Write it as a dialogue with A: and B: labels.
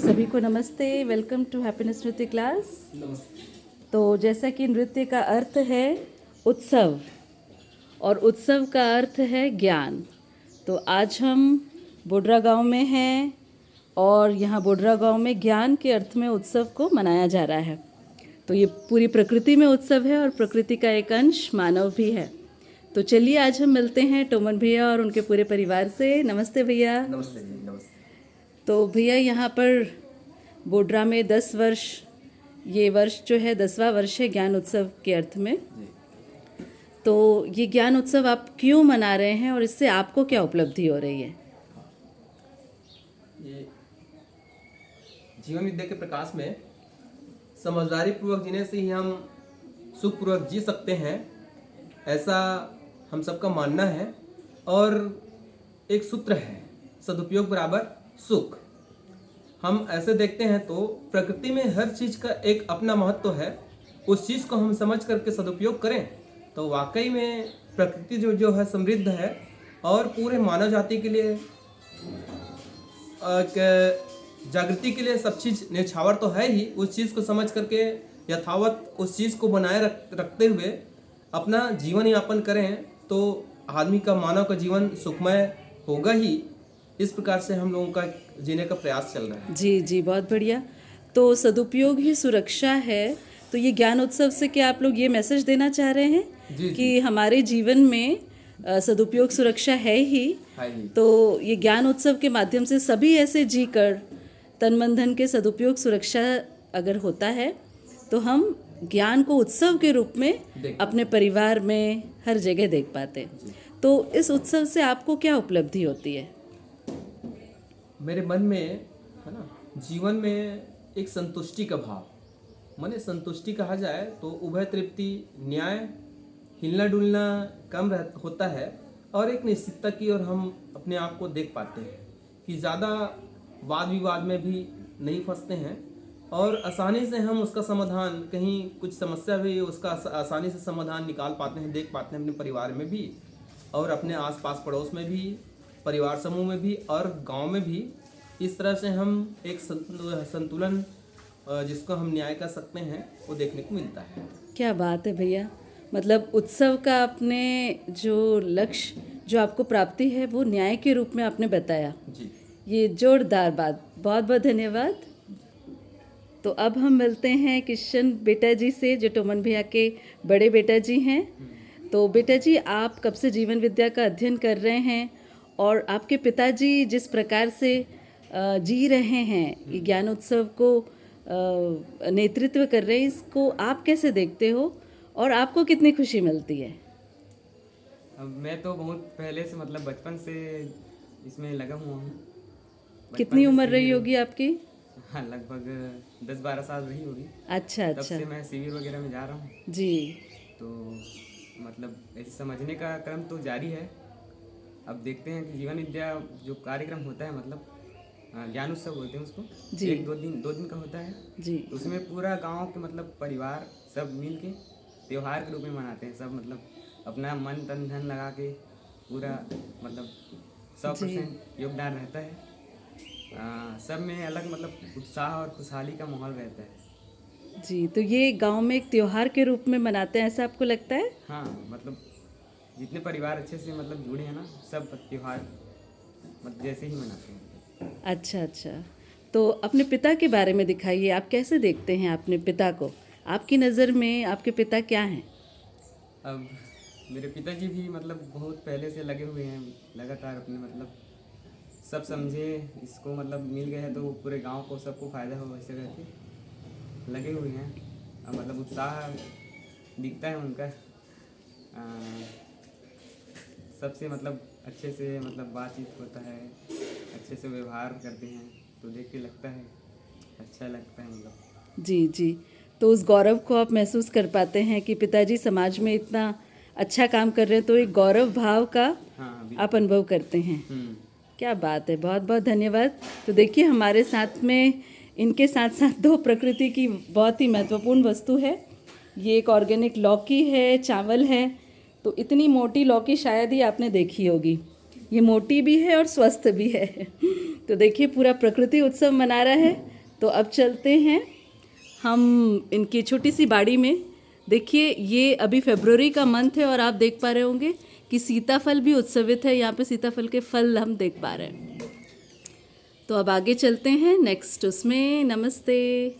A: सभी को नमस्ते। वेलकम टू हैप्पीनेस नृत्य क्लास।
B: नमस्ते।
A: तो जैसा कि नृत्य का अर्थ है उत्सव और उत्सव का अर्थ है ज्ञान, तो आज हम बोडरा गांव में हैं और यहाँ बोडरा गांव में ज्ञान के अर्थ में उत्सव को मनाया जा रहा है। तो ये पूरी प्रकृति में उत्सव है और प्रकृति का एक अंश मानव भी है। तो चलिए आज हम मिलते हैं टोमन भैया और उनके पूरे परिवार से। नमस्ते भैया।
B: नमस्ते जी, नमस्ते।
A: तो भैया यहाँ पर बोडरा में 10 वर्ष, ये वर्ष जो है 10वां वर्ष है ज्ञान उत्सव के अर्थ में।
B: जी।
A: तो ये ज्ञान उत्सव आप क्यों मना रहे हैं और इससे आपको क्या उपलब्धि हो रही है?
B: ये जीवन विद्या के प्रकाश में समझदारी पूर्वक जीने से ही हम सुखपूर्वक जी सकते हैं, ऐसा हम सबका मानना है। और एक सूत्र है, सदुपयोग बराबर सुख। हम ऐसे देखते हैं तो प्रकृति में हर चीज का एक अपना महत्व है। उस चीज को हम समझ करके सदुपयोग करें तो वाकई में प्रकृति जो है समृद्ध है और पूरे मानव जाति के लिए जागृति के लिए सब चीज न्यौछावर तो है ही। उस चीज को समझ करके यथावत उस चीज को बनाए रखते हुए अपना जीवन यापन करें तो आदमी का, मानव का जीवन सुखमय होगा ही। इस प्रकार से हम लोगों का जीने का प्रयास चल रहा है।
A: जी जी, बहुत बढ़िया। तो सदुपयोग ही सुरक्षा है। तो ये ज्ञान उत्सव से क्या आप लोग ये मैसेज देना चाह रहे हैं
B: जी,
A: कि हमारे जीवन में सदुपयोग सुरक्षा है ही। तो ये ज्ञान उत्सव के माध्यम से सभी ऐसे जी कर तन मन धन के सदुपयोग सुरक्षा अगर होता है तो हम ज्ञान को उत्सव के रूप में अपने परिवार में हर जगह देख पाते। तो इस उत्सव से आपको क्या उपलब्धि होती है?
B: मेरे मन में है ना, जीवन में एक संतुष्टि का भाव, माने संतुष्टि कहा जाए तो उभय तृप्ति, न्याय, हिलना डुलना कम होता है और एक निश्चितता की ओर हम अपने आप को देख पाते हैं कि ज़्यादा वाद विवाद में भी नहीं फंसते हैं और आसानी से हम उसका समाधान, कहीं कुछ समस्या भी उसका आसानी से समाधान निकाल पाते हैं, देख पाते हैं अपने परिवार में भी और अपने आसपास पड़ोस में भी, परिवार समूह में भी और गांव में भी। इस तरह से हम एक संतुलन, जिसको हम न्याय कर सकते हैं, वो देखने को मिलता है।
A: क्या बात है भैया। मतलब उत्सव का अपने जो लक्ष्य, जो आपको प्राप्ति है, वो न्याय के रूप में आपने बताया
B: जी।
A: ये जोरदार बात, बहुत बहुत धन्यवाद। तो अब हम मिलते हैं किशन बेटा जी से, जो टोमन भैया के बड़े बेटा जी हैं। तो बेटा जी, आप कब से जीवन विद्या का अध्ययन कर रहे हैं और आपके पिताजी जिस प्रकार से जी रहे हैं, ये ज्ञान उत्सव को नेतृत्व कर रहे हैं, इसको आप कैसे देखते हो और आपको कितनी खुशी मिलती है?
C: मैं तो बहुत पहले से, मतलब बचपन से इसमें लगा हुआ हूँ।
A: कितनी उम्र रही होगी आपकी?
C: हाँ, लगभग 10-12 साल रही होगी।
A: अच्छा
C: तब
A: अच्छा
C: से मैं शिविर वगैरह में जा रहा हूँ।
A: जी।
C: तो मतलब ऐसे समझने का क्रम तो जारी है। अब देखते हैं कि जीवन विद्या जो कार्यक्रम होता है, मतलब ज्ञान उत्सव बोलते हैं उसको,
A: जी।
C: 2 दिन का होता है
A: जी
C: उसमें पूरा गांव के, मतलब परिवार सब मिल के त्योहार के रूप में मनाते हैं। सब मतलब अपना मन तन धन लगा के पूरा, मतलब 100% योगदान रहता है। सब में अलग, मतलब उत्साह और खुशहाली का माहौल रहता है।
A: जी। तो ये गांव में एक त्योहार के रूप में मनाते हैं, ऐसा आपको लगता है?
C: हाँ, मतलब जितने परिवार अच्छे से मतलब जुड़े हैं ना, सब त्योहार मतलब जैसे ही मनाते हैं।
A: अच्छा अच्छा। तो अपने पिता के बारे में दिखाइए, आप कैसे देखते हैं अपने पिता को? आपकी नज़र में आपके पिता क्या हैं?
C: अब मेरे पिताजी भी मतलब बहुत पहले से लगे हुए हैं, लगातार अपने, मतलब सब समझे इसको, मतलब मिल गए हैं तो पूरे गांव को, सबको फ़ायदा हो, ऐसे करके लगे हुए हैं। अब मतलब उत्साह दिखता है उनका। सबसे मतलब अच्छे से मतलब बातचीत होता है, अच्छे से व्यवहार करते हैं, तो देख के लगता है अच्छा लगता है मतलब।
A: जी जी। तो उस गौरव को आप महसूस कर पाते हैं कि पिताजी समाज में इतना अच्छा काम कर रहे हैं, तो एक गौरव भाव का
C: हाँ,
A: आप अनुभव करते हैं। क्या बात है, बहुत बहुत धन्यवाद। तो देखिए, हमारे साथ में इनके साथ साथ 2 प्रकृति की बहुत ही महत्वपूर्ण वस्तु है। ये एक ऑर्गेनिक लौकी है, चावल है। तो इतनी मोटी लौकी शायद ही आपने देखी होगी। ये मोटी भी है और स्वस्थ भी है। तो देखिए, पूरा प्रकृति उत्सव मना रहा है तो अब चलते हैं हम इनकी छोटी सी बाड़ी में। देखिए ये अभी फरवरी का मंथ है और आप देख पा रहे होंगे कि सीताफल भी उत्सवित है। यहाँ पे सीताफल के फल हम देख पा रहे हैं। तो अब आगे चलते हैं नेक्स्ट उसमें। नमस्ते।